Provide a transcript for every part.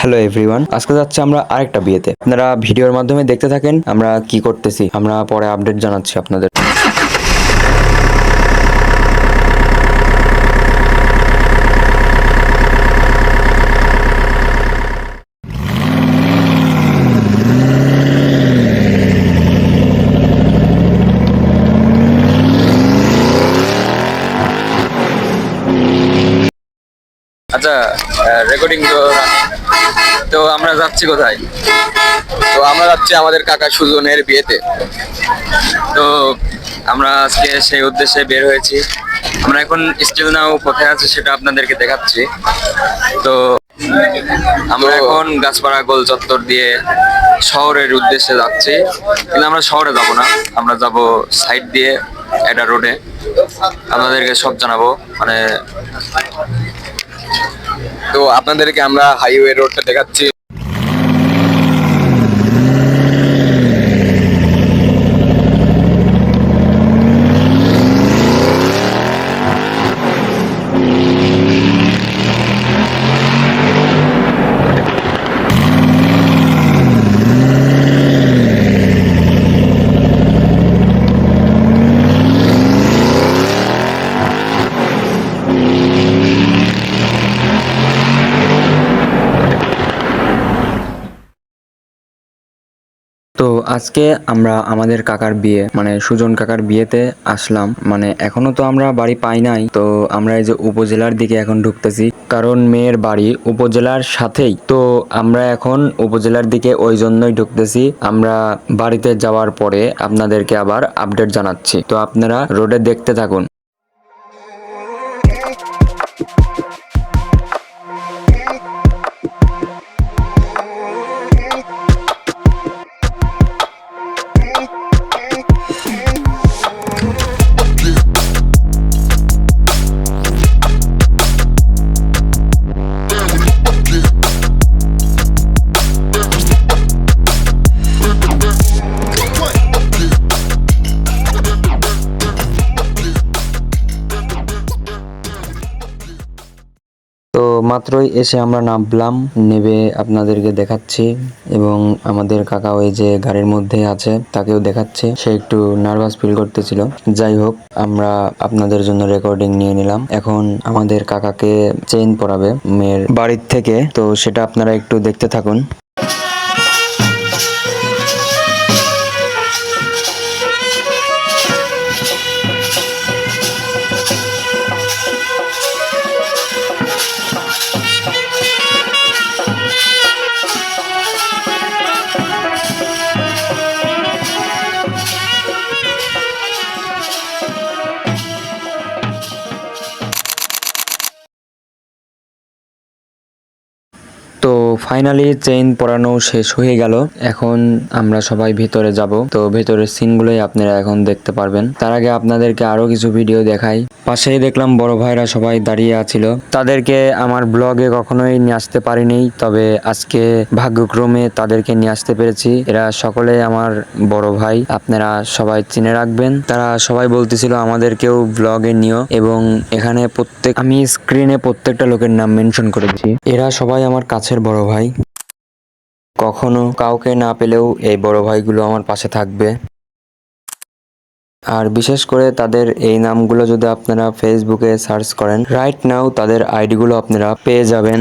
Hello everyone, আজকে যাচ্ছে আমরা আরেকটা বিয়েতে। আপনারা ভিডিওর মাধ্যমে দেখতে থাকেন আমরা কি করতেছি, আমরা পরে আপডেট জানাচ্ছি আপনাদের। আচ্ছা, রেকর্ডিং তো তো আমরা যাচ্ছি কোথায়? তো আমরা যাচ্ছি আমাদের কাকা সুজনের বিয়েতে। তো আমরা আজকে সেই উদ্দেশ্যে বের হয়েছি। আমরা এখন স্টিল নাও কোথায় আছে সেটা আপনাদেরকে দেখাচ্ছি। তো আমরা এখন গাছপাড়া গোল চত্বর দিয়ে শহরের উদ্দেশ্যে যাচ্ছি, কিন্তু আমরা শহরে যাব না, আমরা যাব সাইড দিয়ে একটা রোডে। আপনাদেরকে সব জানাবো, মানে তো আপনাদেরকে আমরা হাইওয়ে রোডটা দেখাচ্ছি। তো আজকে আমরা আমাদের কাকার বিয়ে, মানে সুজন কাকার বিয়েতে আসলাম। মানে এখনো তো আমরা বাড়ি পাই নাই, তো আমরা এই যে উপজেলার দিকে এখন ঢুকতেছি, কারণ মেয়ের বাড়ি উপজেলার সাথেই। তো আমরা এখন উপজেলার দিকে ওই জন্যই ঢুকতেছি। আমরা বাড়িতে যাওয়ার পরে আপনাদেরকে আবার আপডেট জানাচ্ছি, তো আপনারা রোডে দেখতে থাকুন। তো মাত্রই এসে আমরা নামলাম, নেবে আপনাদেরকে দেখাচ্ছি, এবং আমাদের কাকা ওই যে গাড়ির মধ্যে আছে তাকেও দেখাচ্ছে। সে একটু নার্ভাস ফিল করতেছিল। যাই হোক, আমরা আপনাদের জন্য রেকর্ডিং নিয়ে নিলাম। এখন আমাদের কাকাকে চেইন পরাবে মেয়ের বাড়ির থেকে, তো সেটা আপনারা একটু দেখতে থাকুন। তো ফাইনালি চেইন পরানো শেষ হয়ে গেল। এখন আমরা সবাই ভিতরে যাব, তো ভেতরের সিনগুলোই আপনারা এখন দেখতে পারবেন। তার আগে আপনাদেরকে আরো কিছু ভিডিও দেখাই। পাশেই দেখলাম বড় ভাইরা সবাই দাঁড়িয়ে আছিল, তাদেরকে আমার ব্লগে কখনোই নিয়ে আসতে পারিনি, তবে আজকে ভাগ্যক্রমে তাদেরকে নিয়ে আসতে পেরেছি। এরা সকলে আমার বড় ভাই, আপনারা সবাই চিনে রাখবেন। তারা সবাই বলতেছিল আমাদেরকেও ব্লগে নিও, এবং এখানে আমি স্ক্রিনে প্রত্যেকটা লোকের নাম মেনশন করে দিচ্ছি। এরা সবাই আমার কাছের বড় ভাই, কখনো কাউকে না পেলেও এই বড় ভাইগুলো আমার পাশে থাকবে। আর বিশেষ করে তাদের এই নামগুলো যদি আপনারা ফেসবুকে সার্চ করেন, রাইট নাও তাদের আইডিগুলো আপনারা পেয়ে যাবেন।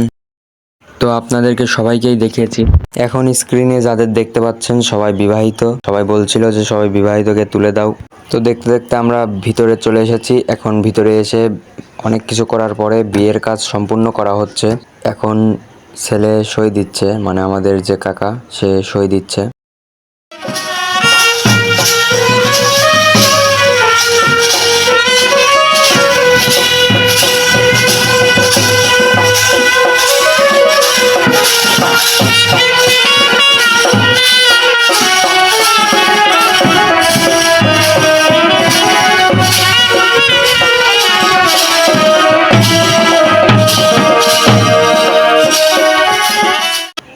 তো আপনাদেরকে সবাইকেই দেখিয়েছি। এখন স্ক্রিনে যাদের দেখতে পাচ্ছেন সবাই বিবাহিত। সবাই বলছিল যে সবাই বিবাহিতকে তুলে দাও। তো দেখতে দেখতে আমরা ভিতরে চলে এসেছি। এখন ভিতরে এসে অনেক কিছু করার পরে বিয়ের কাজ সম্পূর্ণ করা হচ্ছে। এখন ছেলে সই দিচ্ছে, মানে আমাদের যে কাকা সে সই দিচ্ছে।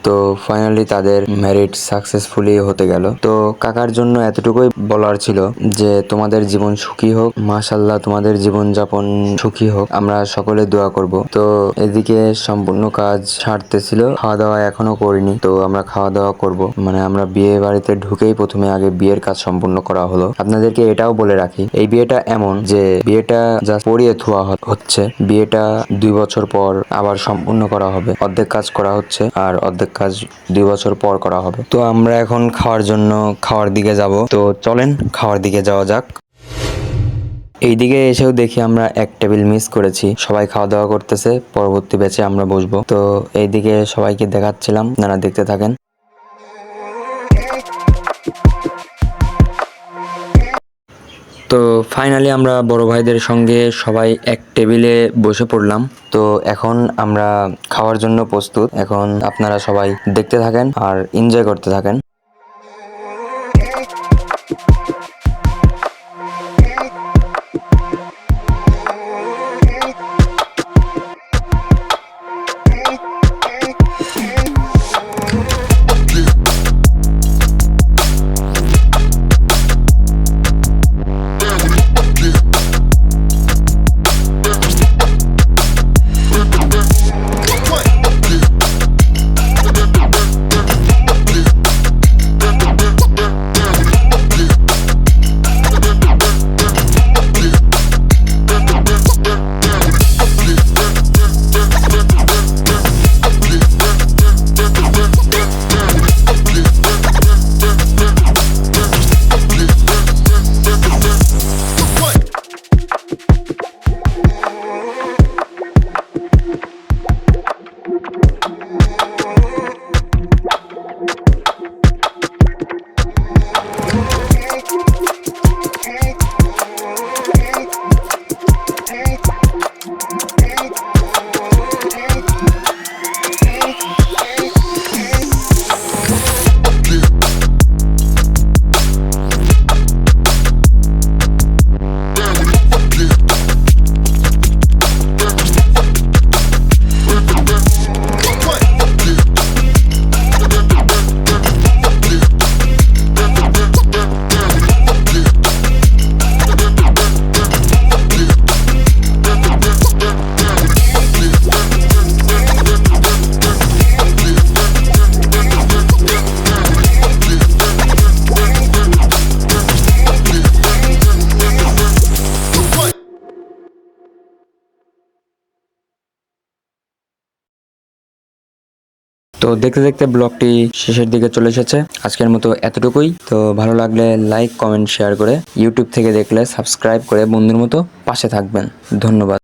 তো ফাইনালি তাদের ম্যারিড সাকসেসফুলি হতে গেল। তো কাকার জন্য এতটুকুই বলার ছিল যে তোমাদের জীবন সুখী হোক, মাশাআল্লাহ তোমাদের জীবন যাপন সুখী হোক, আমরা সকলে দোয়া করব। তো এদিকে সম্পূর্ণ কাজ সারতেছিল, খাওয়া দাওয়া এখনো করিনি, তো আমরা খাওয়া দাওয়া করব। মানে আমরা বিয়ে বাড়িতে ঢুকেই প্রথমে আগে বিয়ের কাজ সম্পূর্ণ করা হলো। আপনাদেরকে এটাও বলে রাখি, এই বিয়েটা এমন যে বিয়েটা জাস্ট পড়িয়ে থোয়া হচ্ছে, বিয়েটা 2 বছর পর আবার সম্পূর্ণ করা হবে। অর্ধেক কাজ করা হচ্ছে আর অর্ধেক কাজ 2 বছর পর করা হবে। তো আমরা এখন খাওয়ার জন্য খাওয়ার দিকে যাব। তো চলেন খাওয়ার দিকে যাওয়া যাক। এইদিকে এসেও দেখি আমরা এক টেবিল মিস করেছি, সবাই খাওয়া দাওয়া করতেছে, পরবর্তী ব্যাচে আমরা বসবো। তো এইদিকে সবাইকে দেখাচ্ছিলাম, আপনারা দেখতে থাকেন। তো ফাইনালি আমরা বড় ভাইদের সঙ্গে সবাই এক টেবিলে বসে পড়লাম। তো এখন আমরা খাওয়ার জন্য প্রস্তুত। এখন আপনারা সবাই দেখতে থাকেন আর এনজয় করতে থাকেন। তো দেখতে দেখতে ব্লগটি শেষের দিকে চলে এসেছে। আজকের মতো এতটুকুই। তো ভালো লাগলে লাইক, কমেন্ট, শেয়ার করে, ইউটিউব থেকে দেখলে সাবস্ক্রাইব করে বন্ধুর মতো পাশে থাকবেন। ধন্যবাদ।